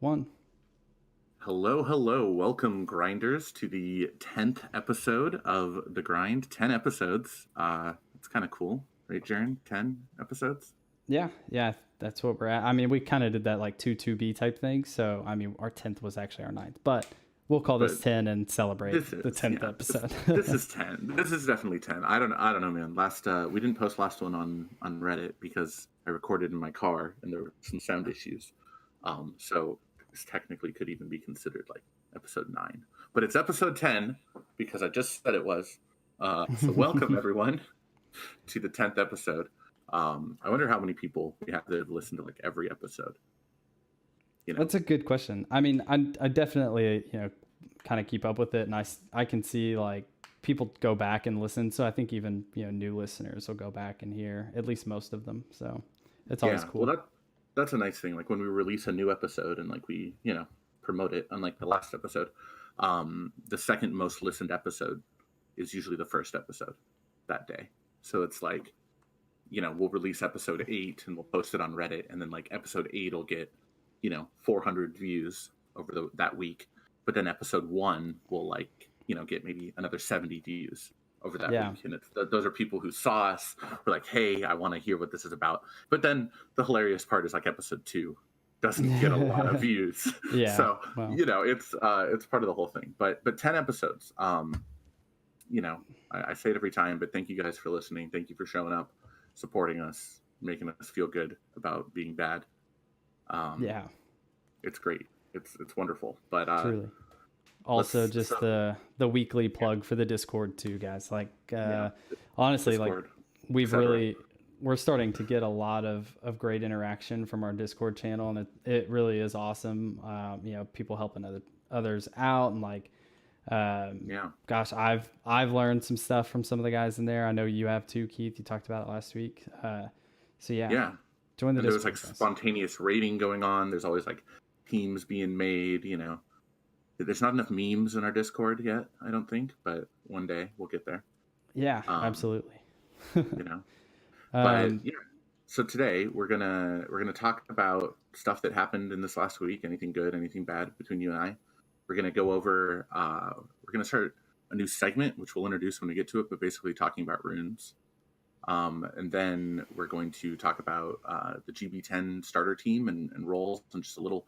1. Hello, hello. Welcome, grinders, to the 10th episode of The Grind. 10 episodes. It's kind of cool, right, Jaren? 10 episodes? Yeah, that's what we're at. I mean, we kind of did that like 2-2B type thing. So, I mean, our 10th was actually our ninth, but we'll call this But 10 and celebrate this the is, 10th yeah, episode. this is 10. This is definitely 10. I don't know, man. We didn't post last one on Reddit because I recorded in my car and there were some sound issues. So this technically could even be considered like episode 9. But it's episode 10 because I just said it was. So welcome, everyone, to the 10th episode. I wonder how many people we have that have listened to like every episode. That's a good question. I mean, I definitely, kind of keep up with it. And I can see like people go back and listen. So I think even, new listeners will go back and hear at least most of them. So it's always Yeah, cool. well, that's a nice thing. Like when we release a new episode and like we promote it, unlike the last episode, the second most listened episode is usually the first episode that day. So it's like, we'll release episode 8 and we'll post it on Reddit, and then like episode 8 will get 400 views over that week, but then episode 1 will like get maybe another 70 views over that Yeah. week, and those are people who saw us, were like, hey, I want to hear what this is about. But then the hilarious part is like episode 2 doesn't get a lot of views. Yeah. So Well, it's part of the whole thing. But 10 episodes. I say it every time, but thank you guys for listening. Thank you for showing up, supporting us, making us feel good about being bad. yeah, It's great. It's wonderful. But truly. Also, just the weekly plug for the Discord too, guys. Like, honestly, Discord, like we've etc. we're starting to get a lot of great interaction from our Discord channel, and it really is awesome. People helping others out, and like, gosh, I've learned some stuff from some of the guys in there. I know you have too, Keith. You talked about it last week. So Yeah. join the And there's Discord, like guys. spontaneous rating going on. There's always like teams being made. There's not enough memes in our Discord yet, I don't think, but one day we'll get there. Yeah, Um, absolutely. you know, but yeah. So today we're gonna talk about stuff that happened in this last week. Anything good, anything bad between you and I. We're gonna go over. We're gonna start a new segment, which we'll introduce when we get to it. But basically, talking about runes. And then we're going to talk about the GB10 starter team and roles, and just a little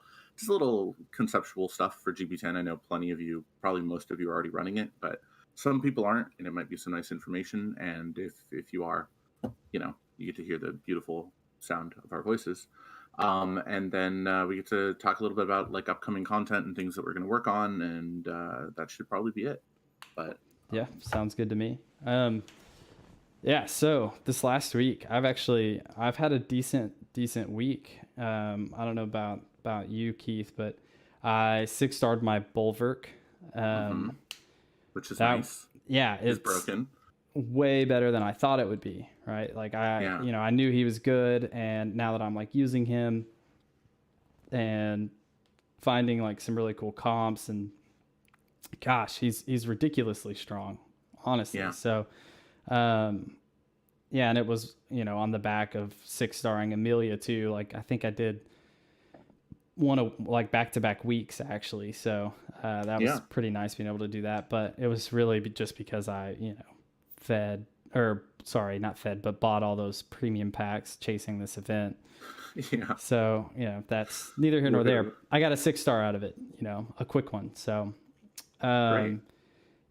conceptual stuff for GB10. I know plenty of you, probably most of you, are already running it, but some people aren't, and it might be some nice information. And if you are, you get to hear the beautiful sound of our voices. And then we get to talk a little bit about like upcoming content and things that we're going to work on, and that should probably be it. But Yeah, sounds good to me. Yeah, so this last week, I've had a decent week. I don't know about you, Keith, but I 6-starred my Bulwark. which is That nice. yeah, Is it's broken. way better than I thought it would be. Right, like Yeah. I knew he was good, and now that I'm like using him and finding like some really cool comps, and gosh, he's ridiculously strong, honestly. Yeah. So. Yeah, and it was, on the back of 6-starring Amelia too. Like I think I did one of like back-to-back weeks actually. So that was pretty nice being able to do that. But it was really just because I, not fed, but bought all those premium packs chasing this event. Yeah. So, that's neither here nor there. I got a 6-star out of it, a quick one. So, Great.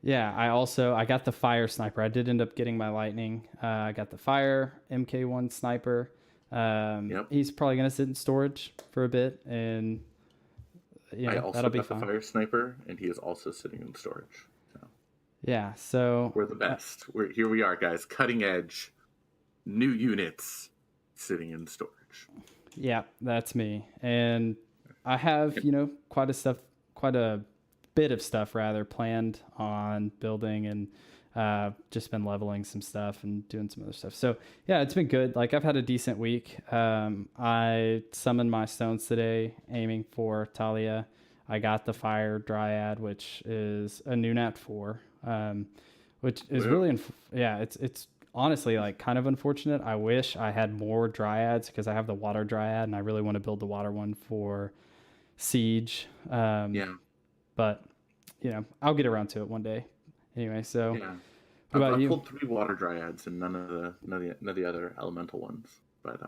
yeah, I got the fire sniper. I did end up getting my lightning. I got the fire MK1 sniper. Yep. He's probably going to sit in storage for a bit, and I also that'll be got fun. the fire sniper, and he is also sitting in storage. So Yeah, so we're the best. Here we are, guys. Cutting edge, new units sitting in storage. yeah, that's me. And I have, quite a bit of stuff rather planned on building, and just been leveling some stuff and doing some other stuff. So yeah, it's been good. Like I've had a decent week. I summoned my stones today, aiming for Talia. I got the fire dryad, which is a new nat 4, which is really, it's honestly like kind of unfortunate. I wish I had more dryads because I have the water dryad and I really want to build the water one for Siege. Yeah. But I'll get around to it one day. Anyway, so Yeah. what about I've you? pulled 3 water dryads and none of the other elemental ones. But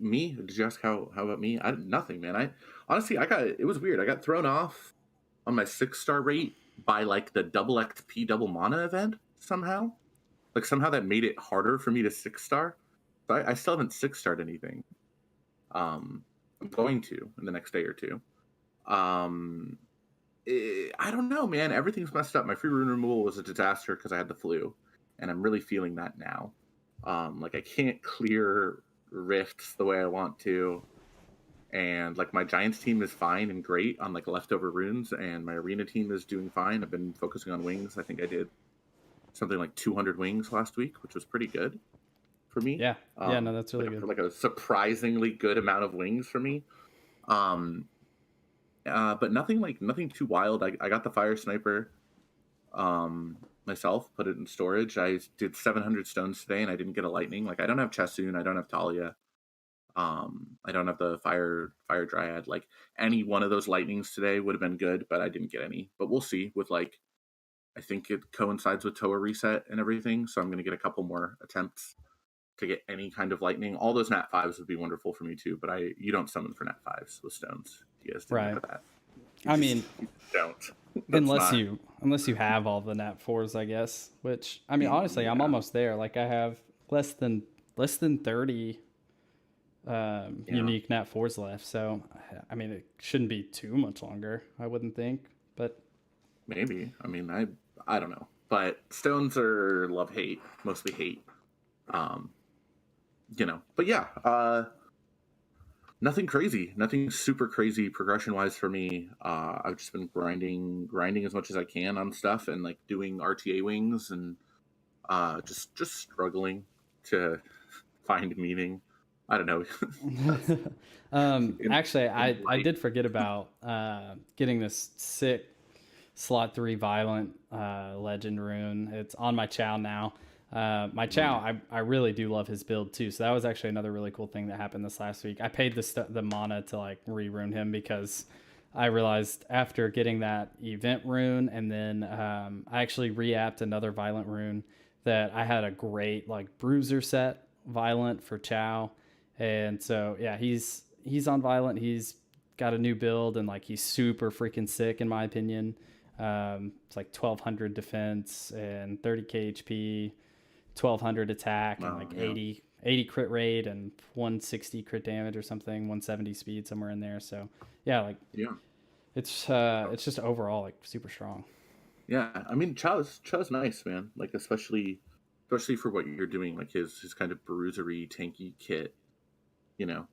me? Did you ask how about me? Nothing, man. I honestly it was weird. I got thrown off on my 6-star rate by like the double XP double mana event somehow. Like somehow that made it harder for me to 6-star. So I still haven't 6-starred anything. I'm going to in the next day or two. Um, I don't know, man. Everything's messed up. My free rune removal was a disaster because I had the flu, and I'm really feeling that now. Like I can't clear rifts the way I want to, and like my Giants team is fine and great on like leftover runes, and my arena team is doing fine. I've been focusing on wings. I think I did something like 200 wings last week, which was pretty good for me. Yeah. Yeah, no, that's really good. Like a surprisingly good amount of wings for me. But nothing too wild. I got the fire sniper myself, put it in storage. I did 700 stones today, and I didn't get a lightning. Like I don't have Chassoon, I don't have Talia, I don't have the fire dryad. Like any one of those lightnings today would have been good, but I didn't get any. But we'll see. With like, I think it coincides with Toa reset and everything, so I'm going to get a couple more attempts to get any kind of lightning. All those nat 5s would be wonderful for me too, but you don't summon for nat 5s with stones. You guys didn't know that. You don't. Unless you have all the nat 4s, I guess. Which honestly, I'm almost there. Like I have less than 30 unique nat 4s left. So it shouldn't be too much longer, I wouldn't think. But maybe. I don't know. But stones are love hate, mostly hate. But yeah, nothing crazy, nothing super crazy progression wise for me. I've just been grinding as much as I can on stuff and like doing RTA wings and just struggling to find meaning. I don't know. Actually, I did forget about getting this sick slot 3 violent legend rune. It's on my Chow now. My Chow, I really do love his build too. So that was actually another really cool thing that happened this last week. I paid the mana to like re-rune him because I realized after getting that event rune and then I actually re-apped another violent rune that I had a great like bruiser set violent for Chow. And so yeah, he's on violent. He's got a new build and like he's super freaking sick in my opinion. It's like 1200 defense and 30k HP. 1200 attack and like 80 crit rate and 160 crit damage or something, 170 speed, somewhere in there. So yeah, it's just overall like super strong. Yeah, Chow's nice, man. Like especially for what you're doing, like his kind of bruisery tanky kit,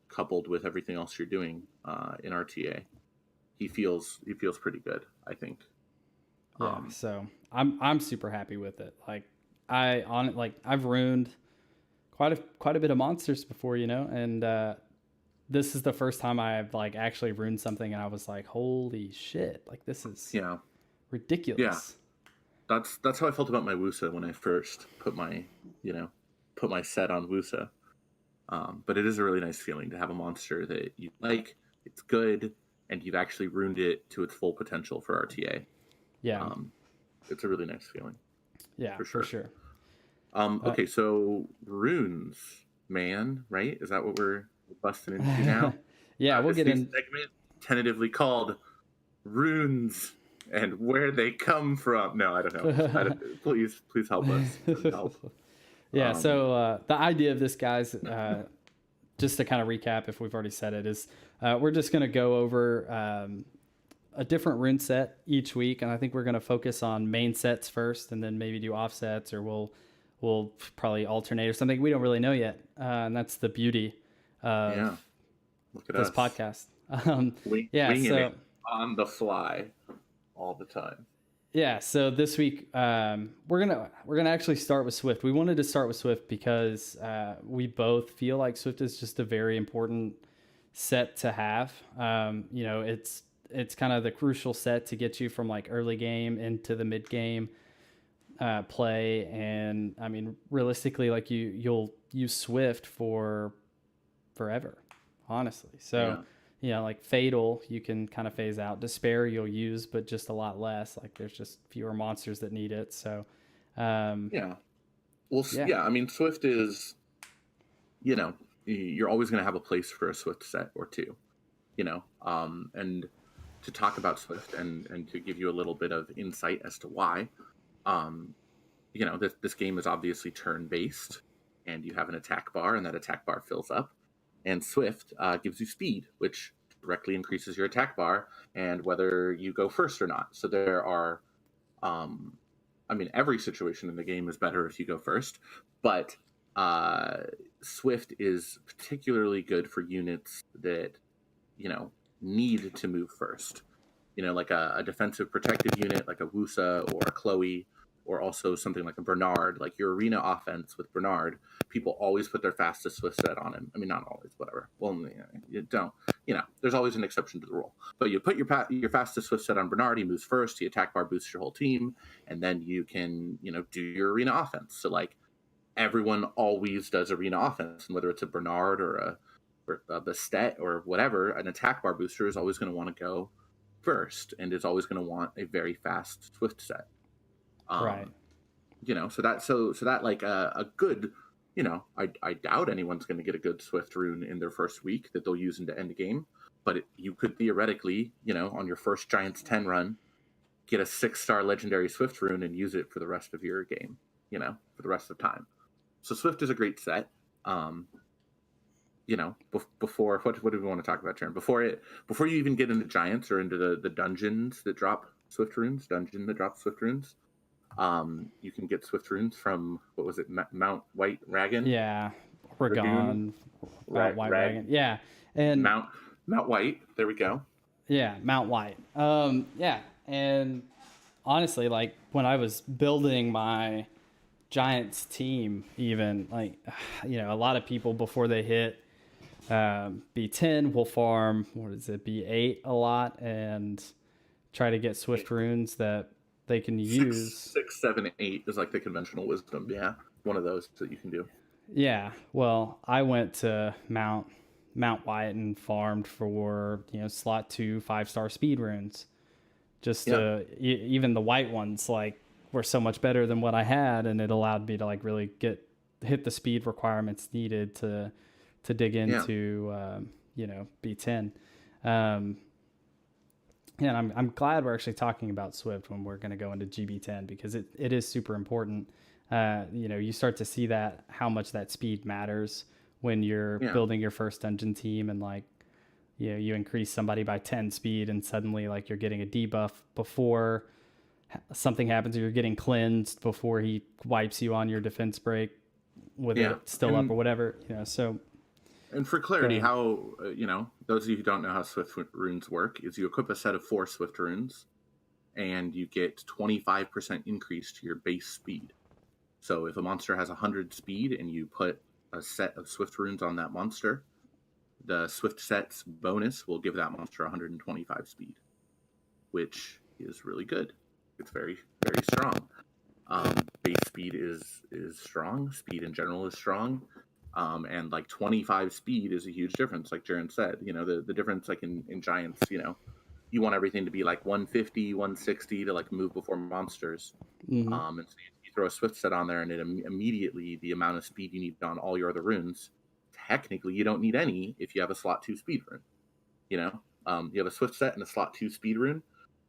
coupled with everything else you're doing in RTA, he feels pretty good, I think. Yeah, so I'm super happy with it. Like I've ruined quite a bit of monsters before, and this is the first time I've like actually ruined something and I was like, holy shit, like this is ridiculous. Yeah. That's how I felt about my Wusa when I first put my set on Wusa. But it is a really nice feeling to have a monster that you like, it's good, and you've actually ruined it to its full potential for RTA. Yeah. It's a really nice feeling. Yeah, for sure. Okay, so runes, man, right? Is that what we're busting into now? Yeah, we'll get in. Segment tentatively called runes and where they come from. No, I don't know. Please help us. Help. Yeah. So the idea of this, guys, just to kind of recap, if we've already said it, is we're just going to go over a different rune set each week, and I think we're going to focus on main sets first, and then maybe do offsets, or we'll probably alternate or something. We don't really know yet, and that's the beauty of this podcast. Winging it on the fly all the time. Yeah, so this week we're gonna actually start with Swift. We wanted to start with Swift because we both feel like Swift is just a very important set to have. It's kind of the crucial set to get you from like early game into the mid game play, and realistically, like you'll use Swift for forever, honestly. So like Fatal, you can kind of phase out. Despair, you'll use, but just a lot less. Like there's just fewer monsters that need it. So, Yeah. Well, yeah, yeah. I mean, Swift is, you know, you're always going to have a place for a Swift set or two, and to talk about Swift and to give you a little bit of insight as to why, um, this game is obviously turn based, and you have an attack bar, and that attack bar fills up, and Swift gives you speed, which directly increases your attack bar, and whether you go first or not. So there are, um, I mean, every situation in the game is better if you go first, but uh, Swift is particularly good for units that need to move first. Like a defensive protected unit, like a Wusa or a Chloe, or also something like a Bernard. Like your arena offense with Bernard, people always put their fastest Swift set on him. I mean, not always, whatever. Well, you don't. There's always an exception to the rule. But you put your fastest Swift set on Bernard. He moves first. The attack bar boosts your whole team, and then you can do your arena offense. So like everyone always does arena offense, and whether it's a Bernard or a Bastet or whatever, an attack bar booster is always going to want to go first, and is always going to want a very fast Swift set. right. So that like a good, I doubt anyone's going to get a good Swift rune in their first week that they'll use into end game, but you could theoretically, on your first Giants 10 run, get a 6-star legendary Swift rune and use it for the rest of your game, for the rest of the time. So Swift is a great set. Before what do we want to talk about, Sharon? Before you even get into Giants or into the dungeons that drop Swift runes, you can get Swift runes from, what was it, Mount White Ragon? Yeah, Ragon, Mount White Ragon. Yeah, and Mount White. There we go. Yeah, Mount White. Yeah, and honestly, like when I was building my Giants team, even like a lot of people before they hit B10 will farm B8 a lot and try to get Swift runes that they can use. 6, 7, 8 is like the conventional wisdom. Yeah, one of those that you can do. Yeah, well, I went to Mount White and farmed for slot 2 5-star speed runes. Just even the white ones like were so much better than what I had, and it allowed me to like really hit the speed requirements needed to dig into B10. And I'm glad we're actually talking about Swift when we're going to go into GB10, because it is super important. You start to see that how much that speed matters when you're building your first dungeon team, and like you increase somebody by 10 speed and suddenly like you're getting a debuff before something happens, or you're getting cleansed before he wipes you on your defense break with it still up or whatever. So. And for clarity, how, those of you who don't know how Swift runes work, is you equip a set of 4 Swift runes, and you get 25% increase to your base speed. So if a monster has 100 speed and you put a set of Swift runes on that monster, the Swift set's bonus will give that monster 125 speed, which is really good. It's very, very strong. Base speed is strong. Speed in general is strong. And like 25 speed is a huge difference, like Jaren said. The difference, like in Giants, you want everything to be like 150, 160 to like move before monsters. Mm-hmm. And so you throw a Swift set on there, and it immediately, the amount of speed you need on all your other runes, technically you don't need any if you have a slot 2 speed rune. You have a Swift set and a slot 2 speed rune,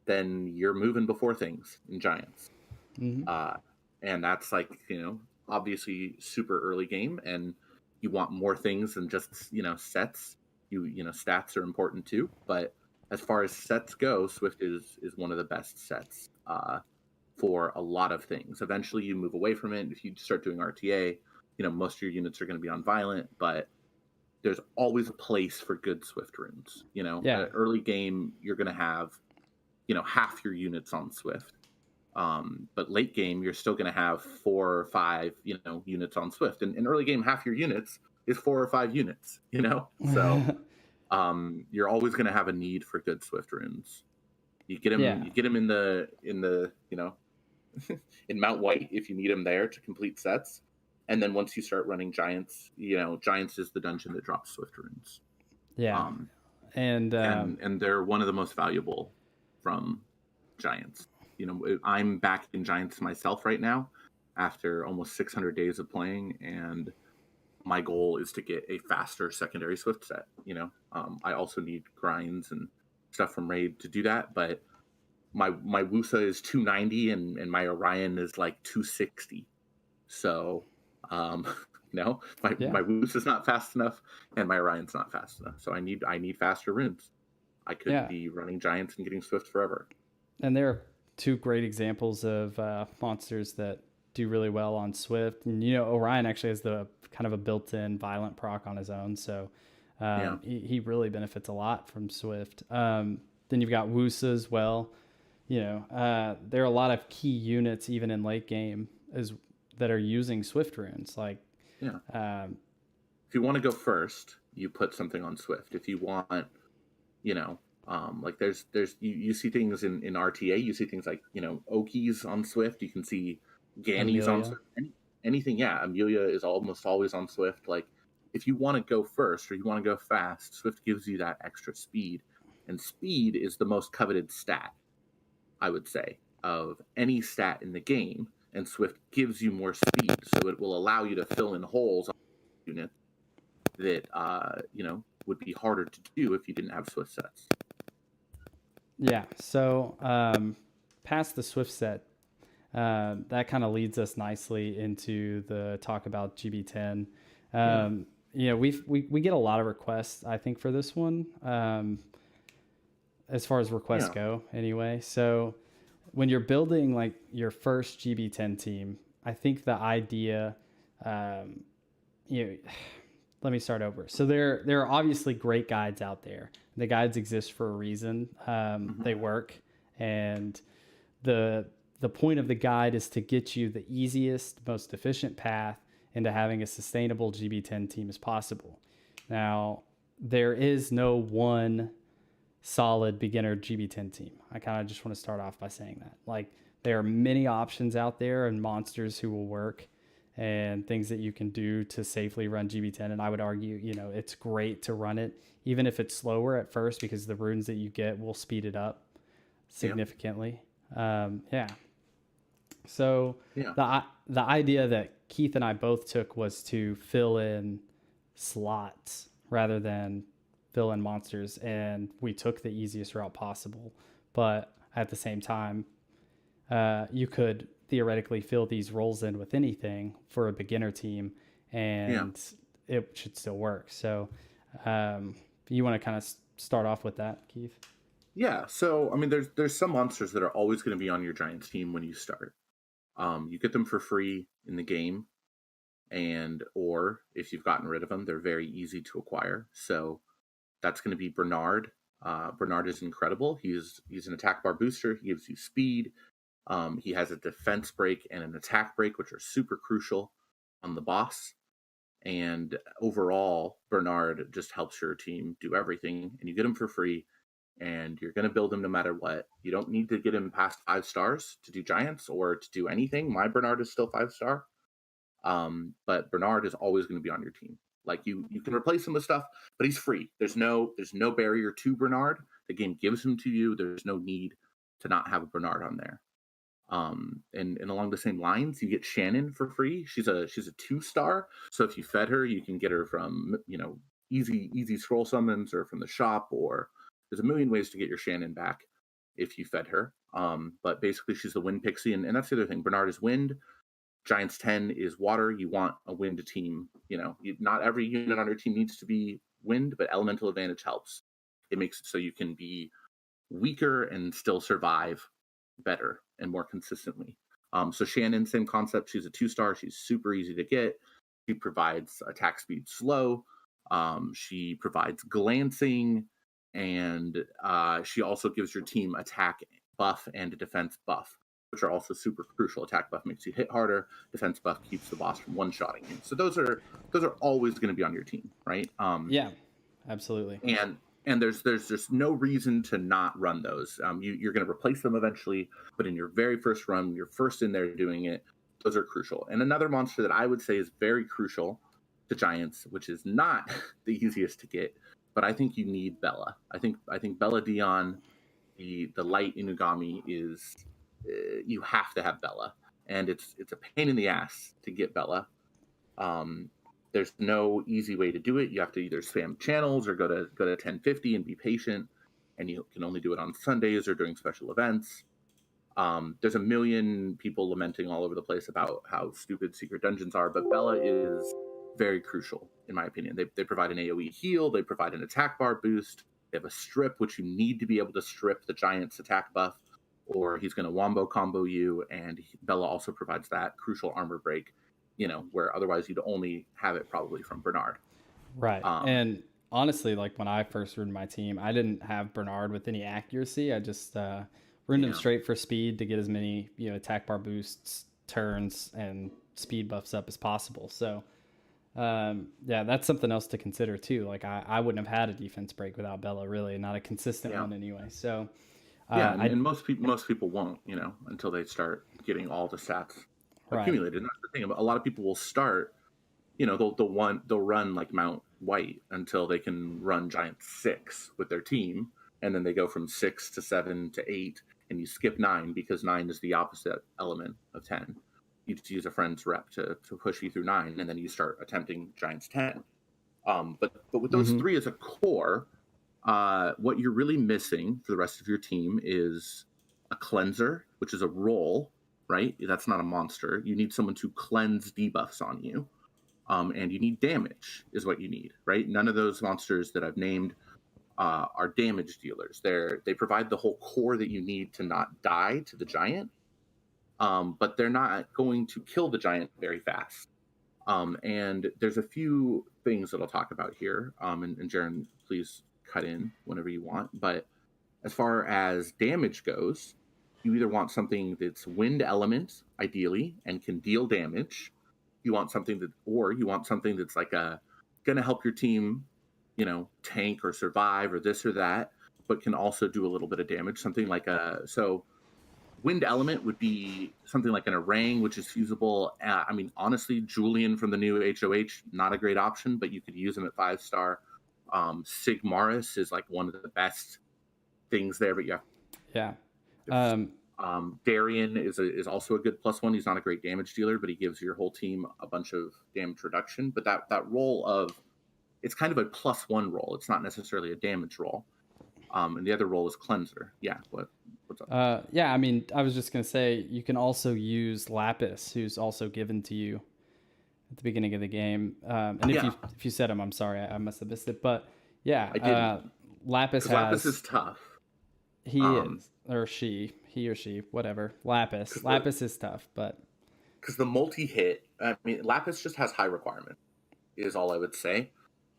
then you're moving before things in Giants. Mm-hmm. And that's like, obviously super early game, and you want more things than just sets. Stats are important too, but as far as sets go, Swift is one of the best sets for a lot of things. Eventually you move away from it if you start doing RTA. Most of your units are going to be on violent, but there's always a place for good Swift runes. Early game you're going to have half your units on Swift. But late game, you're still going to have 4 or 5, units on Swift. And in early game, half your units is 4 or 5 units, So you're always going to have a need for good Swift runes. You get them. Yeah. You get them in the in Mount White if you need them there to complete sets. And then once you start running Giants, Giants is the dungeon that drops Swift runes. Yeah. And and they're one of the most valuable from Giants. I'm back in Giants myself right now after almost 600 days of playing, and my goal is to get a faster secondary Swift set. I also need grinds and stuff from Raid to do that, but my Wusa is 290 and my Orion is like 260. So, um, my Wusa is not fast enough, and my Orion's not fast enough. So I need faster runes. I could be running Giants and getting Swift forever. And there are two great examples of monsters that do really well on Swift. And Orion actually has the kind of a built-in violent proc on his own, so he really benefits a lot from Swift. Then you've got Wusa as well. There are a lot of key units even in late game that are using Swift runes. Like, if you want to go first, you put something on Swift. If you want, like there's you see things in RTA. You see things like Okies on Swift. You can see Gannies on Swift. Anything, Amelia is almost always on Swift. Like, if you want to go first or you want to go fast, Swift gives you that extra speed, and speed is the most coveted stat, I would say, of any stat in the game. And Swift gives you more speed, so it will allow you to fill in holes on units that would be harder to do if you didn't have Swift sets. Yeah. So past the Swift set, that kind of leads us nicely into the talk about GB10. We get a lot of requests, I think, for this one, as far as requests go anyway. So when you're building like your first GB10 team, I think the idea, let me start over. So there are obviously great guides out there. The guides exist for a reason. They work, and the point of the guide is to get you the easiest, most efficient path into having a sustainable GB10 team as possible. Now, there is no one solid beginner GB10 team. I kind of just want to start off by saying that. Like, there are many options out there and monsters who will work and things that you can do to safely run GB10. And I would argue, it's great to run it, even if it's slower at first, because the runes that you get will speed it up significantly. So the idea that Keith and I both took was to fill in slots rather than fill in monsters, and we took the easiest route possible. But at the same time, you could theoretically fill these roles in with anything for a beginner team, and it should still work. So you want to kind of start off with that, Keith? Yeah. So, I mean, there's some monsters that are always going to be on your Giants team when you start. You get them for free in the game, or if you've gotten rid of them, they're very easy to acquire. So that's going to be Bernard. Bernard is incredible. He's an attack bar booster. He gives you speed. He has a defense break and an attack break, which are super crucial on the boss. And overall, Bernard just helps your team do everything, and you get him for free, and you're going to build him no matter what. You don't need to get him past 5 stars to do Giants or to do anything. My Bernard is still 5-star. But Bernard is always going to be on your team. Like, you can replace him with stuff, but he's free. There's no barrier to Bernard. The game gives him to you. There's no need to not have a Bernard on there. And along the same lines, you get Shannon for free. She's a 2-star. So if you fed her, you can get her from easy scroll summons or from the shop, or there's a million ways to get your Shannon back if you fed her. But basically, she's the wind pixie, and that's the other thing. Bernard is wind. Giants 10 is water. You want a wind team. Not every unit on your team needs to be wind, but elemental advantage helps. It makes it so you can be weaker and still survive better and more consistently. So Shannon, same concept. She's a 2-star. She's super easy to get. She provides attack speed slow. She provides glancing, and she also gives your team attack buff and a defense buff, which are also super crucial. Attack buff makes you hit harder. Defense buff keeps the boss from one-shotting you. So those are always going to be on your team, right? Yeah, absolutely. And there's just no reason to not run those. You're going to replace them eventually, but in your very first run, you're first in there doing it, those are crucial. And another monster that I would say is very crucial to Giants, which is not the easiest to get, but I think you need Bella. I think Bella Dion, the light Inugami is you have to have Bella, and it's a pain in the ass to get Bella. Um, there's no easy way to do it. You have to either spam channels or go to 1050 and be patient, and you can only do it on Sundays or during special events. There's a million people lamenting all over the place about how stupid secret dungeons are, but Bella is very crucial, in my opinion. They provide an AoE heal, they provide an attack bar boost, they have a strip, which you need to be able to strip the giant's attack buff, or he's going to wombo combo you, and Bella also provides that crucial armor break, where otherwise you'd only have it probably from Bernard. Right. And honestly, like when I first ruined my team, I didn't have Bernard with any accuracy. I just ruined him straight for speed to get as many attack bar boosts, turns, and speed buffs up as possible. So yeah, that's something else to consider too. Like I wouldn't have had a defense break without Bella, really, not a consistent one anyway. So and most people won't, until they start getting all the stats accumulated. And that's the thing. A lot of people will start, they'll run like Mount White until they can run Giant 6 with their team, and then they go from 6 to 7 to 8, and you skip 9 because 9 is the opposite element of 10. You just use a friend's rep to push you through 9, and then you start attempting Giants 10. But with those three as a core, what you're really missing for the rest of your team is a cleanser, which is a role, right? That's not a monster. You need someone to cleanse debuffs on you. And you need damage is what you need, right? None of those monsters that I've named are damage dealers. They provide the whole core that you need to not die to the giant, but they're not going to kill the giant very fast. And there's a few things that I'll talk about here. And Jaren, please cut in whenever you want. But as far as damage goes, you either want something that's wind element, ideally, and can deal damage. You want something that's like gonna help your team, tank or survive or this or that, but can also do a little bit of damage. Something like wind element would be something like an Orang, which is fusible. Honestly, Julian from the new HOH, not a great option, but you could use him at 5-star. Sigmaris is like one of the best things there, but yeah. Darian is also a good +1. He's not a great damage dealer, but he gives your whole team a bunch of damage reduction. But that role it's kind of a +1 role. It's not necessarily a damage role. And the other role is cleanser. Yeah. What's up? Yeah. I was just gonna say you can also use Lapis, who's also given to you at the beginning of the game. And if you said him, I'm sorry, I must have missed it. But yeah, Lapis is tough. He is, or she, he or she, whatever. Lapis is tough, but because the multi-hit, Lapis just has high requirement, is all I would say.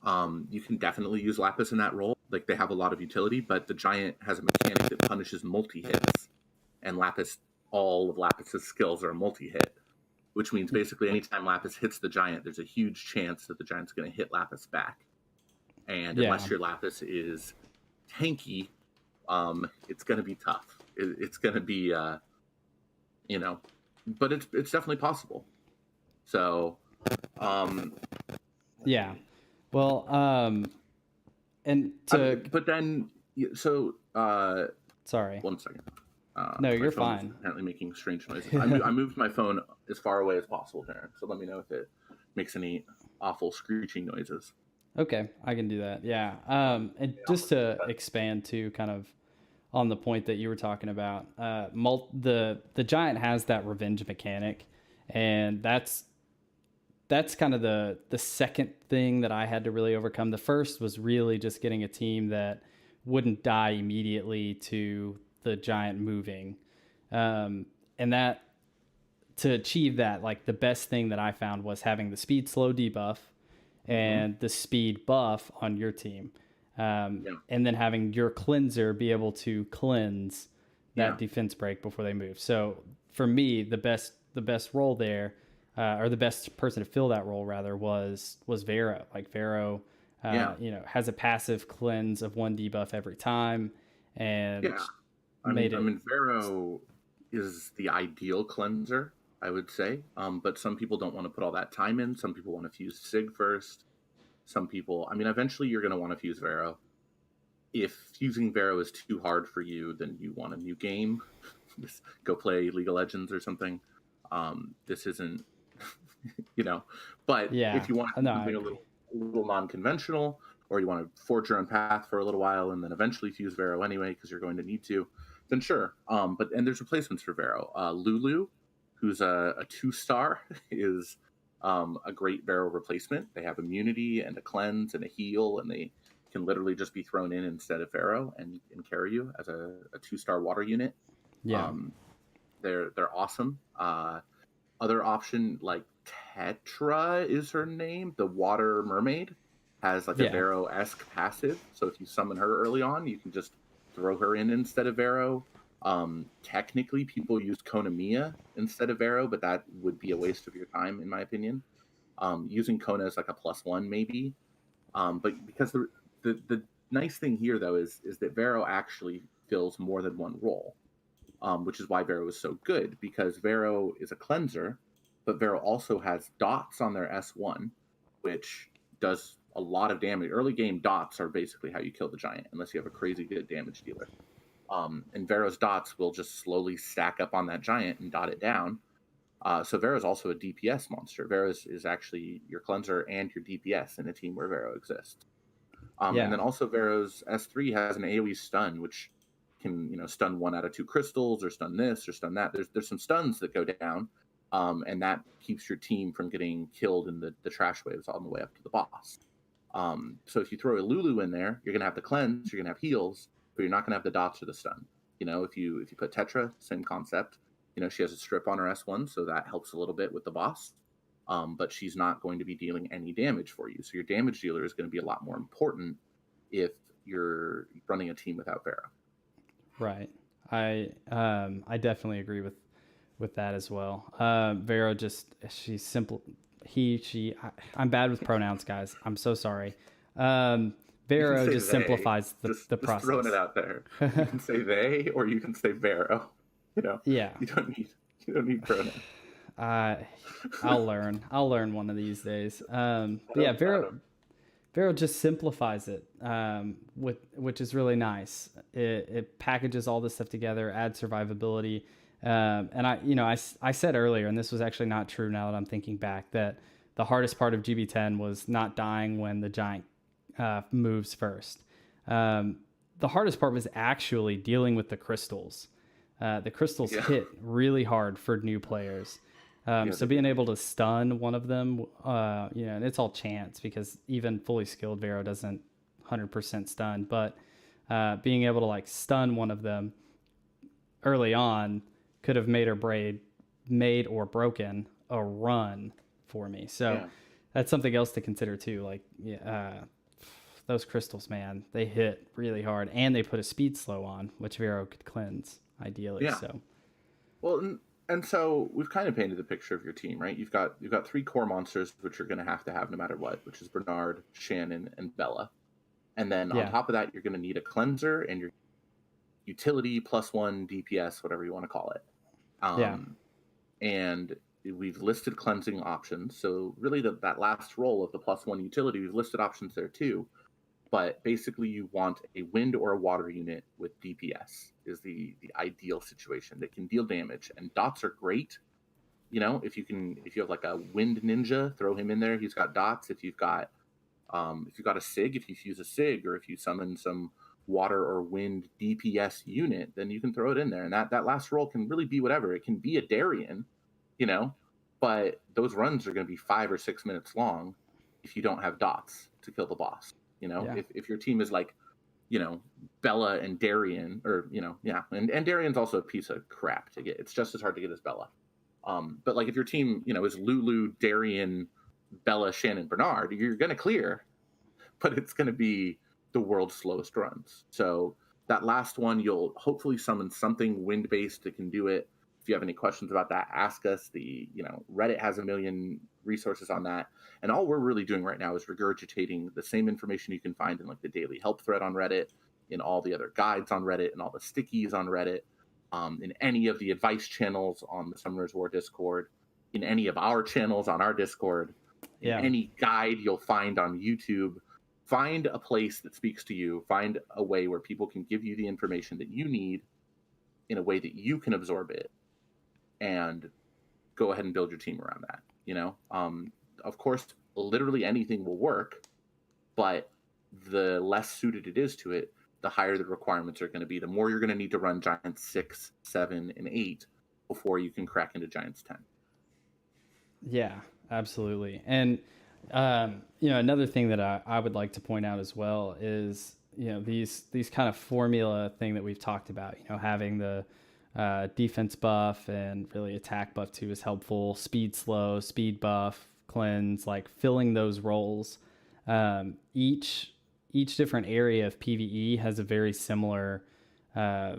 You can definitely use Lapis in that role. Like, they have a lot of utility, but the giant has a mechanic that punishes multi-hits, and all of Lapis's skills are a multi-hit, which means basically anytime Lapis hits the giant, there's a huge chance that the giant's going to hit Lapis back. And unless your Lapis is tanky, it's going to be tough. It's going to be, but it's definitely possible. So, yeah. Well, sorry. 1 second. No, you're fine. Apparently making strange noises. I moved my phone as far away as possible, Darren. So let me know if it makes any awful screeching noises. Okay, I can do that. Yeah. And just to expand to kind of on the point that you were talking about, the giant has that revenge mechanic, and that's kind of the second thing that I had to really overcome. The first was really just getting a team that wouldn't die immediately to the giant moving. And that, to achieve that, like, the best thing that I found was having the speed slow debuff and the speed buff on your team. And then having your cleanser be able to cleanse that defense break before they move. So for me, the best role there, or the best person to fill that role rather, was Vero. Like, Vero, has a passive cleanse of 1 debuff every time, and Vero is the ideal cleanser, I would say. But some people don't want to put all that time in. Some people want to fuse Sig first. some people, I mean, eventually you're going to want to fuse Vero. If fusing Vero is too hard for you, then you want a new game. Just go play League of Legends or something. This isn't, you know, but Yeah. if you want No, I something agree. a little non-conventional, or you want to forge your own path for a little while and then eventually fuse Vero anyway, because you're going to need to, then sure. And there's replacements for Vero. Lulu, who's a 2-star, is a great Vero replacement. They have immunity and a cleanse and a heal, and they can literally just be thrown in instead of Vero and carry you as a 2-star water unit. Yeah. They're awesome. Other option, like Tetra is her name, the water mermaid, has like a Yeah. Vero-esque passive. So if you summon her early on, you can just throw her in instead of Vero. Technically, people use Konamiya instead of Vero, but that would be a waste of your time, in my opinion. Using Kona is like a +1 maybe. But because the nice thing here though is that Vero actually fills more than one role, which is why Vero is so good, because Vero is a cleanser, but Vero also has dots on their S1, which does a lot of damage. Early game dots are basically how you kill the giant, unless you have a crazy good damage dealer. And Vero's dots will just slowly stack up on that giant and dot it down. So Vero is also a DPS monster. Vero is actually your cleanser and your DPS in a team where Vero exists. Yeah. And then also Vero's S3 has an AoE stun, which can stun 1 out of 2 crystals, or stun this, or stun that. There's some stuns that go down, and that keeps your team from getting killed in the trash waves on the way up to the boss. So if you throw a Lulu in there, you're gonna have the cleanse, you're gonna have heals, but you're not gonna have the dots or the stun. If you put Tetra, same concept. She has a strip on her S1, so that helps a little bit with the boss. But she's not going to be dealing any damage for you. So your damage dealer is going to be a lot more important if you're running a team without Vero. Right. I definitely agree with that as well. Vero she's simple. I'm bad with pronouns, guys. I'm so sorry. Vero just simplifies the process. Just throwing it out there. You can say they, or you can say Vero. Yeah. You don't need pronouns. I'll learn one of these days. But yeah, Vero just simplifies it, which is really nice. It packages all this stuff together, adds survivability. And I said earlier, and this was actually not true now that I'm thinking back, that the hardest part of GB10 was not dying when the giant moves first. The hardest part was actually dealing with the crystals. The crystals hit really hard for new players. So being able to stun one of them, and it's all chance, because even fully skilled Vero doesn't 100% stun, but being able to stun one of them early on could have made or broken a run for me. So that's something else to consider too. Those crystals, man, they hit really hard, and they put a speed slow on, which Vero could cleanse ideally. Yeah. So, well, and so we've kind of painted the picture of your team, right? You've got 3 core monsters, which you're going to have no matter what, which is Bernard, Shannon, and Bella. And then on top of that, you're going to need a cleanser and your utility +1 DPS, whatever you want to call it. And we've listed cleansing options. So really that last role of the +1 utility, we've listed options there too. But basically you want a wind or a water unit with DPS is the ideal situation. They can deal damage, and dots are great. If you have like a wind ninja, throw him in there. He's got dots. If you've got a SIG, if you fuse a SIG, or if you summon some water or wind DPS unit, then you can throw it in there. And that last role can really be whatever. It can be a Darien, but those runs are going to be 5 or 6 minutes long if you don't have dots to kill the boss. If your team is like, Bella and Darien, or, and Darien's also a piece of crap to get. It's just as hard to get as Bella. But if your team, is Lulu, Darien, Bella, Shannon, Bernard, you're going to clear, but it's going to be the world's slowest runs. So that last one, you'll hopefully summon something wind-based that can do it. If you have any questions about that, ask us. Reddit has a million resources on that. And all we're really doing right now is regurgitating the same information you can find in the daily help thread on Reddit, in all the other guides on Reddit, and all the stickies on Reddit, in any of the advice channels on the Summoners War Discord, in any of our channels on our Discord. in Yeah. any guide you'll find on YouTube. Find a place that speaks to you. Find a way where people can give you the information that you need in a way that you can absorb it, and go ahead and build your team around that. Of course, literally anything will work, but the less suited it is to it, the higher the requirements are going to be. The more you're going to need to run Giants 6, 7, and 8 before you can crack into Giants 10. Yeah, absolutely. And another thing that I would like to point out as well is these kind of formula thing that we've talked about. Having the defense buff and really attack buff too is helpful. Speed slow, speed buff, cleanse, like filling those roles. Each different area of PvE has a very similar how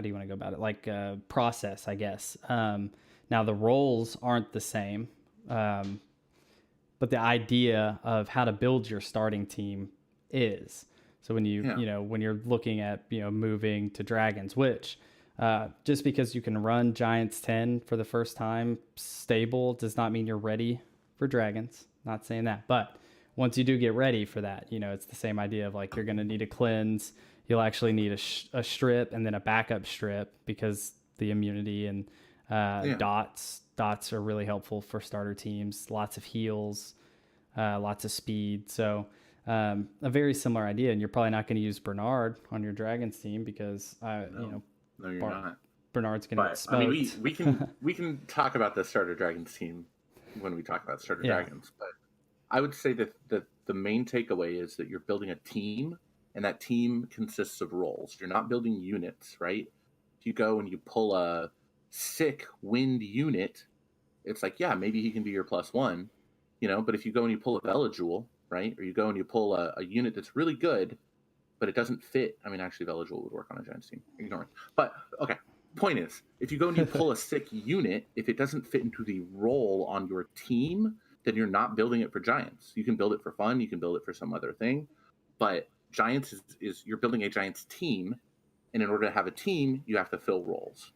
do you want to go about it? Like process, I guess. Now the roles aren't the same, but the idea of how to build your starting team is. So when when you're looking at moving to dragons, which just because you can run Giants 10 for the first time stable does not mean you're ready for dragons. Not saying that, but once you do get ready for that, it's the same idea of like you're going to need a cleanse. You'll actually need a strip and then a backup strip because the immunity and dots are really helpful for starter teams. Lots of heals, lots of speed. So a very similar idea. And you're probably not going to use Bernard on your Dragons team because no, you're not. Bernard's going to get smoked. I mean, we can talk about the starter Dragons team when we talk about starter Dragons. But I would say that the main takeaway is that you're building a team, and that team consists of roles. You're not building units, right? If you go and you pull a sick wind unit, it's like, yeah, maybe he can be your +1, but if you go and you pull a Velojoule, right? Or you go and you pull a unit that's really good, but it doesn't fit. I mean, actually, Velojoule would work on a Giants team. Ignore it. But, okay, point is, if you go and you pull a sick unit, if it doesn't fit into the role on your team, then you're not building it for Giants. You can build it for fun. You can build it for some other thing. But Giants is you're building a Giants team, and in order to have a team, you have to fill roles.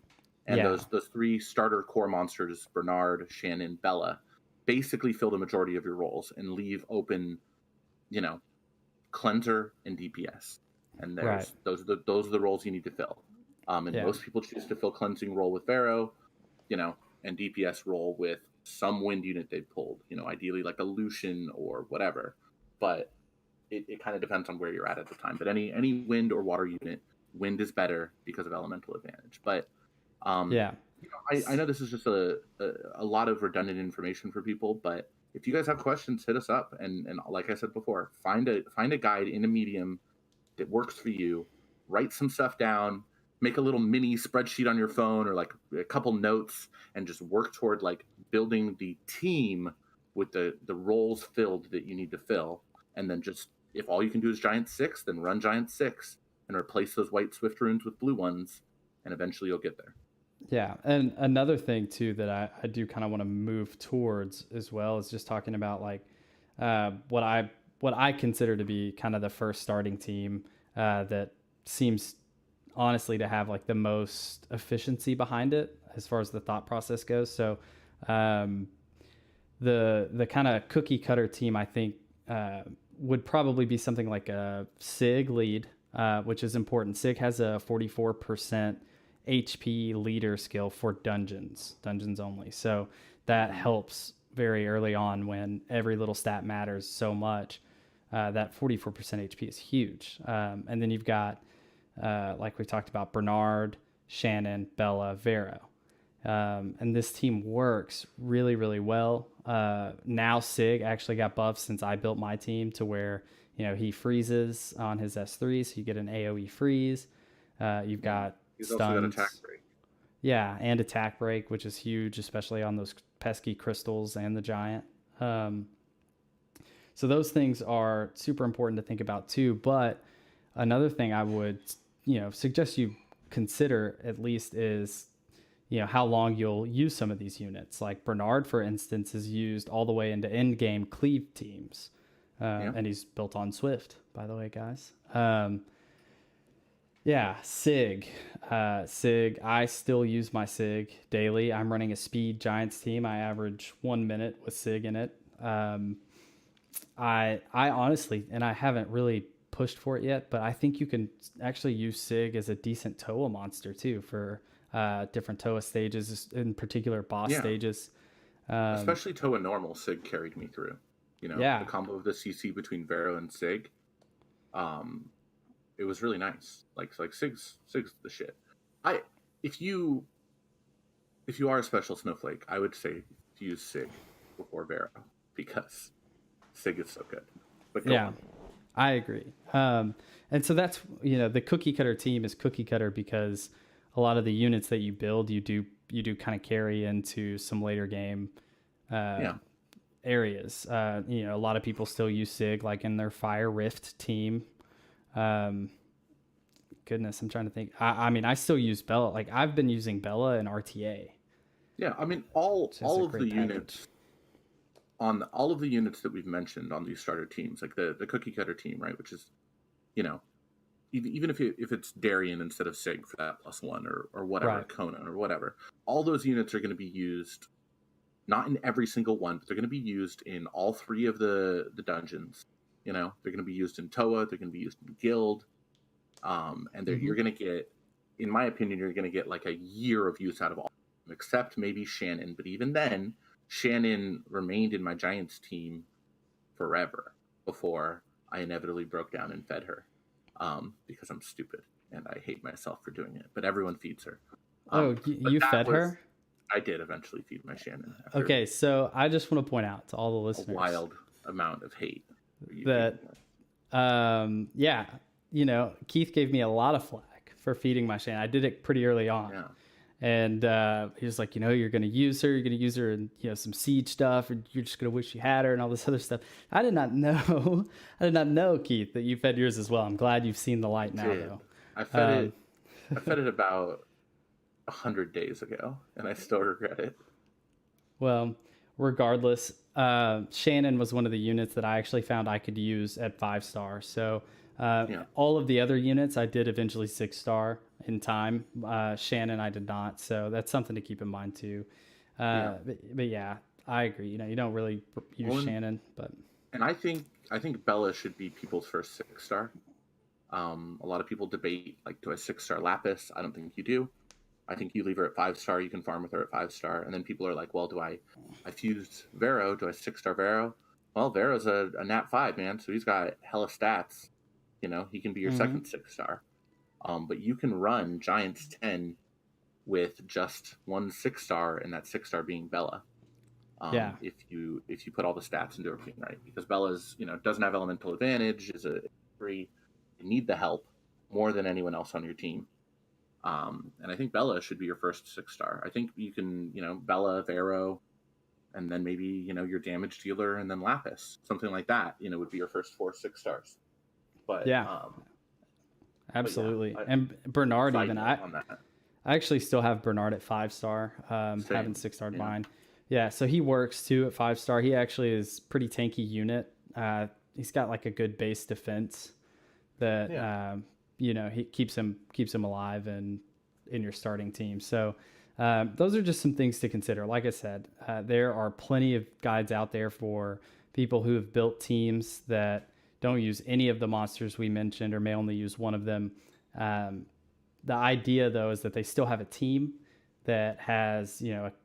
And those 3 starter core monsters, Bernard, Shannon, Bella, basically fill the majority of your roles and leave open, cleanser and DPS. And those are the roles you need to fill. Most people choose to fill cleansing role with Vero, and DPS role with some wind unit they pulled, ideally like a Lucian or whatever. But it kind of depends on where you're at the time. But any wind or water unit, wind is better because of elemental advantage. But I know this is just a lot of redundant information for people, but if you guys have questions, hit us up. And like I said before, find a guide in a medium that works for you. Write some stuff down. Make a little mini spreadsheet on your phone or like a couple notes, and just work toward like building the team with the roles filled that you need to fill. And then just, if all you can do is Giant 6, then run Giant 6 and replace those white Swift runes with blue ones, and eventually you'll get there. Yeah, and another thing too that I do kind of want to move towards as well is just talking about like what I consider to be kind of the first starting team that seems honestly to have like the most efficiency behind it as far as the thought process goes. So the kind of cookie cutter team I think would probably be something like a Sig lead, which is important. Sig has a 44% HP leader skill for dungeons only. So that helps very early on when every little stat matters so much. That 44% HP is huge. And then you've got, like we talked about, Bernard, Shannon, Bella, Vero. And this team works really, really well. Now Sig actually got buffed since I built my team to where, he freezes on his S3, so you get an AoE freeze. You've got He's stuns. also got attack break. Yeah, and attack break, which is huge, especially on those pesky crystals and the giant. So those things are super important to think about too. But another thing I would, suggest you consider at least is, how long you'll use some of these units. Like Bernard, for instance, is used all the way into end game cleave teams. And he's built on Swift, by the way, guys. Sig. I still use my Sig daily. I'm running a speed Giants team. I average 1 minute with Sig in it. I honestly, and I haven't really pushed for it yet, but I think you can actually use Sig as a decent Toa monster too for different Toa stages, in particular boss Yeah, stages. especially Toa normal, Sig carried me through. The Yeah, combo of the CC between Vero and Sig, um, it was really nice. Like Sig's the shit. I if you if you are a special snowflake, I would say to use Sig before Vero because Sig is so good. But go yeah, on. I agree. And so that's the cookie cutter team is cookie cutter because a lot of the units that you build, you do kind of carry into some later game Yeah. areas. A lot of people still use Sig like in their Fire Rift team. Um, Goodness, I'm trying to think. I mean, I still use Bella. Like I've been using Bella and RTA, Yeah, I mean which is a all of the great package. units on all of the units that we've mentioned on these starter teams, like the cookie cutter team, right? Which is, you know, even if it's Darien instead of Sig for that +1 or whatever, Right. Conan or whatever, all those units are going to be used not in every single one, but they're going to be used in all three of the dungeons. They're going to be used in Toa, they're going to be used in Guild, and Hmm. you're going to get, in my opinion, you're going to get like a year of use out of all, except maybe Shannon. But even then, Shannon remained in my Giants team forever before I inevitably broke down and fed her, because I'm stupid and I hate myself for doing it. But everyone feeds her. Oh, But you that fed was her? I did eventually feed my Shannon after Okay, so I just want to point out to all the a listeners wild amount of hate for you feeding that her. yeah, Keith gave me a lot of flack for feeding my Shannon. I did it pretty early on. Yeah, And he was like, you're going to use her. You're going to use her in, some siege stuff, and you're just going to wish you had her and all this other stuff. I did not know. I did not know, Keith, that you fed yours as well. I'm glad you've seen the I light now, did. though. I fed Um, it. I fed it about 100 days ago, and I still regret it. well, regardless, Shannon was one of the units that I actually found I could use at 5-star. So Yeah, all of the other units I did eventually 6-star in time. Shannon I did not. So that's something to keep in mind too. yeah. But yeah, I agree. You don't really use Well, Shannon, but and I think Bella should be people's first 6-star. A lot of people debate like, do I 6-star Lapis? I don't think you do. I think you leave her at 5-star. You can farm with her at 5-star, and then people are like, well, do I fused Vero? Do I 6-star Vero? Well, Vero's a nat 5 man, so he's got hella stats. He can be your mm-hmm. second 6-star. But you can run Giants 10 with just one 6-star, and that 6-star being Bella. Yeah, If you put all the stats into everything right, because Bella's doesn't have elemental advantage, is a free. You need the help more than anyone else on your team. And I think Bella should be your first 6-star. I think you can, Bella, Vero, and then maybe, your damage dealer and then Lapis, something like that, would be your first 4 6-stars. But, yeah, um, but yeah, absolutely. And Bernard, side even note on that. I actually still have Bernard at 5-star. Haven't Same. 6-starred Yeah. mine. Yeah, so he works too at 5-star. He actually is pretty tanky unit. He's got like a good base defense that Yeah. he keeps him alive and in your starting team. So those are just some things to consider. Like I said, there are plenty of guides out there for people who have built teams that don't use any of the monsters we mentioned or may only use one of them. The idea though is that they still have a team that has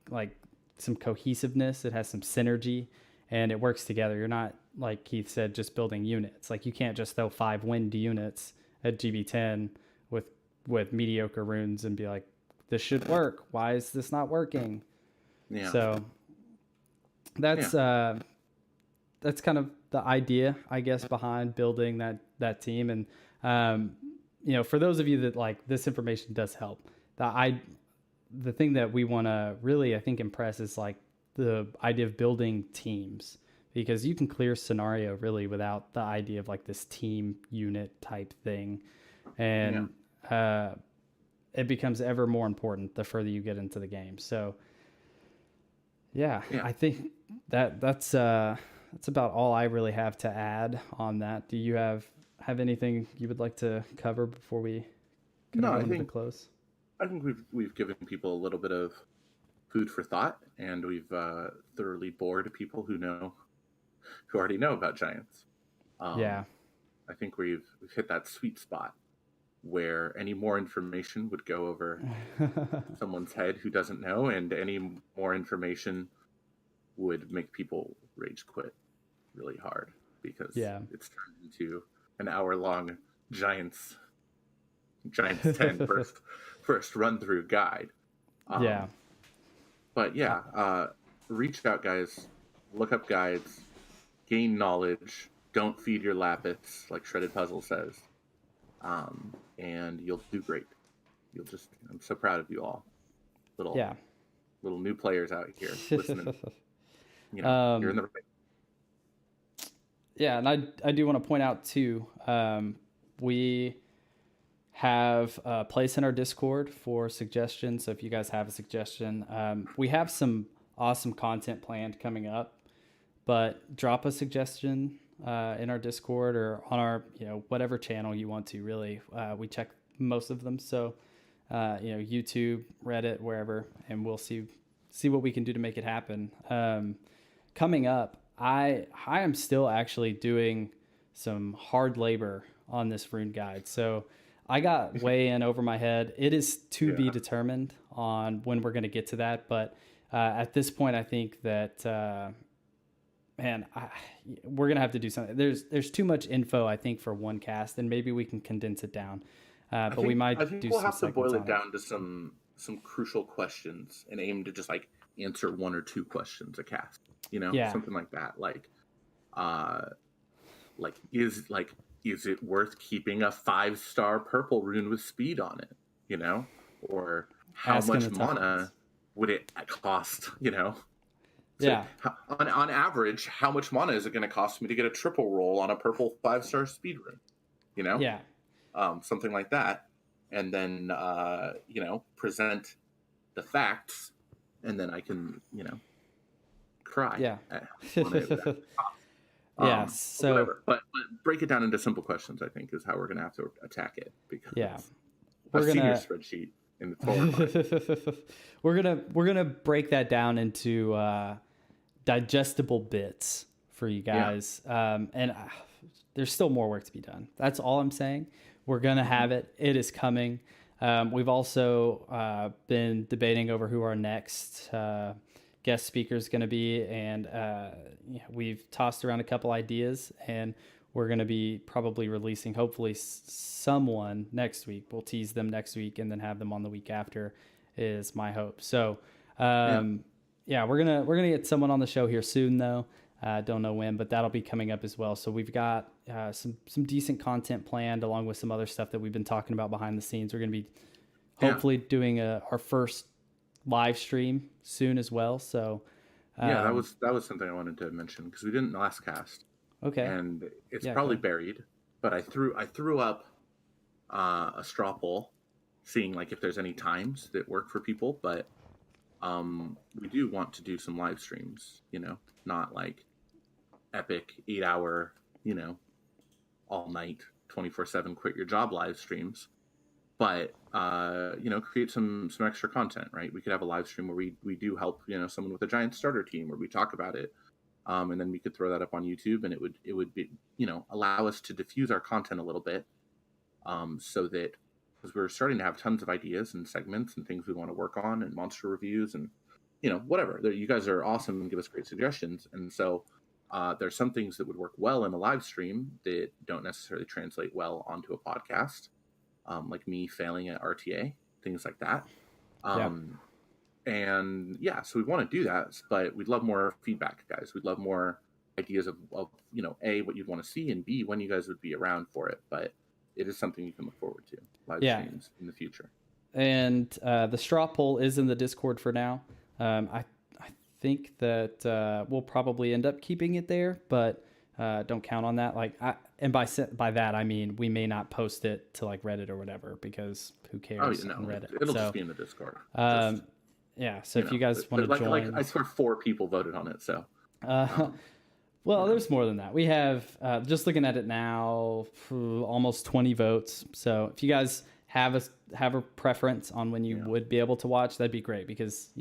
like some cohesiveness, it has some synergy, and it works together. You're not, like Keith said, just building units. Like you can't just throw 5 wind units at GB10 with mediocre runes and be like, this should work, why is this not working? Yeah. So that's Yeah. that's kind of the idea, I guess, behind building that team. And for those of you that like this information does help, the thing that we want to really, I think, impress is like the idea of building teams, because you can clear scenario really without the idea of like this team unit type thing. And it becomes ever more important the further you get into the game. So yeah, Yeah. I think that's about all I really have to add on that. Do you have anything you would like to cover before we kind No, of go I into the think close? I think we've given people a little bit of food for thought, and we've thoroughly bored people who know who already know about giants. Yeah. I think we've hit that sweet spot where any more information would go over someone's head who doesn't know, and any more information would make people rage quit really hard because Yeah. it's turned into an hour-long Giants 10 first run-through guide. Yeah. But yeah, reach out, guys. Look up guides. Gain knowledge. Don't feed your lapis, like Shredded Puzzle says. And you'll do great. I'm so proud of you all. Little new players out here listening. You're in the right. Yeah, and I do want to point out too, we have a place in our Discord for suggestions. So if you guys have a suggestion, we have some awesome content planned coming up, but drop a suggestion in our Discord or on our, whatever channel you want to. Really, we check most of them. So, YouTube, Reddit, wherever, and we'll see what we can do to make it happen. Coming up, I am still actually doing some hard labor on this rune guide. So I got way in over my head. It is to be determined on when we're going to get to that. But at this point, I think that, we're going to have to do something. There's too much info, I think, for one cast, and maybe we can condense it down. But we might. I think we'll have to boil it down to some crucial questions and aim to just like answer one or two questions a cast. Something like that. Is it worth keeping a 5-star purple rune with speed on it? Or how much mana would it cost? So on average, how much mana is it going to cost me to get a triple roll on a purple 5-star speed rune? Yeah. Something like that, and then present the facts, and then I can cry. Yeah. So whatever. But break it down into simple questions, I think, is how we're going to have to attack it, because we're a senior spreadsheet in the forward. we're gonna break that down into digestible bits for you guys. And there's still more work to be done. That's all I'm saying. We're going to have it. It is coming. We've also been debating over who our next guest speaker is going to be. And we've tossed around a couple ideas, and we're going to be probably releasing, hopefully, someone next week. We'll tease them next week and then have them on the week after, is my hope. So, we're gonna get someone on the show here soon, though. Don't know when, but that'll be coming up as well. So we've got some decent content planned, along with some other stuff that we've been talking about behind the scenes. We're going to be hopefully doing our first live stream soon as well. So that was something I wanted to mention, because we didn't last cast. Okay. And it's probably buried, but I threw up a straw poll, seeing like if there's any times that work for people, but we do want to do some live streams, not like epic 8-hour, all night 24/7 quit your job live streams, but create some extra content, right? We could have a live stream where we do help someone with a giant starter team, where we talk about it, and then we could throw that up on YouTube, and it would be allow us to diffuse our content a little bit, so that, because we're starting to have tons of ideas and segments and things we want to work on, and monster reviews and whatever. You guys are awesome and give us great suggestions, and so there's some things that would work well in a live stream that don't necessarily translate well onto a podcast, like me failing at RTA, things like that. So we want to do that, but we'd love more feedback, guys. We'd love more ideas of A, what you'd want to see, and B, when you guys would be around for it. But it is something you can look forward to, live streams in the future. And the straw poll is in the Discord for now. I think that we'll probably end up keeping it there, but don't count on that. By that I mean we may not post it to like Reddit or whatever, because who cares on Reddit? It'll just be in the Discord. So if you guys want to join, I swear 4 people voted on it. So. Well, there's more than that. We have, just looking at it now, almost 20 votes. So if you guys have a preference on when you would be able to watch, that'd be great, because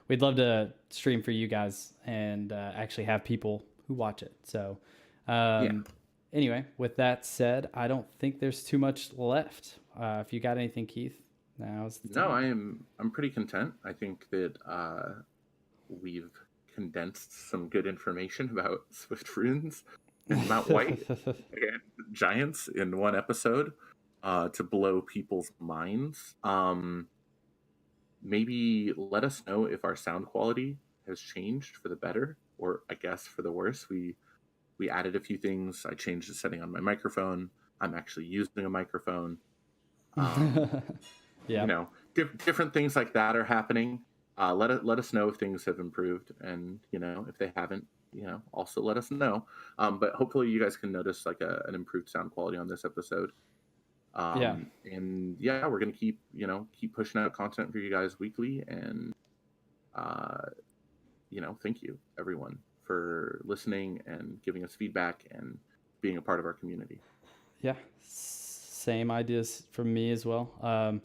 we'd love to stream for you guys and actually have people who watch it. So, Yeah. anyway, with that said, I don't think there's too much left. If you got anything, Keith, now's the No, time. I'm pretty content. I think that we've condensed some good information about Swift runes and Mount White and giants in one episode to blow people's minds. Maybe let us know if our sound quality has changed for the better, or I guess for the worse. We added a few things. I changed the setting on my microphone. I'm actually using a microphone. Yeah. Different things like that are happening. Let us know if things have improved, and if they haven't, also let us know. But hopefully, you guys can notice like an improved sound quality on this episode. Yeah. And yeah, we're gonna keep pushing out content for you guys weekly, and uh, thank you everyone for listening and giving us feedback and being a part of our community. Yeah. Same ideas from me as well.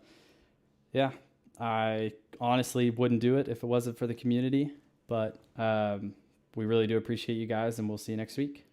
Yeah, I honestly wouldn't do it if it wasn't for the community, but we really do appreciate you guys, and we'll see you next week.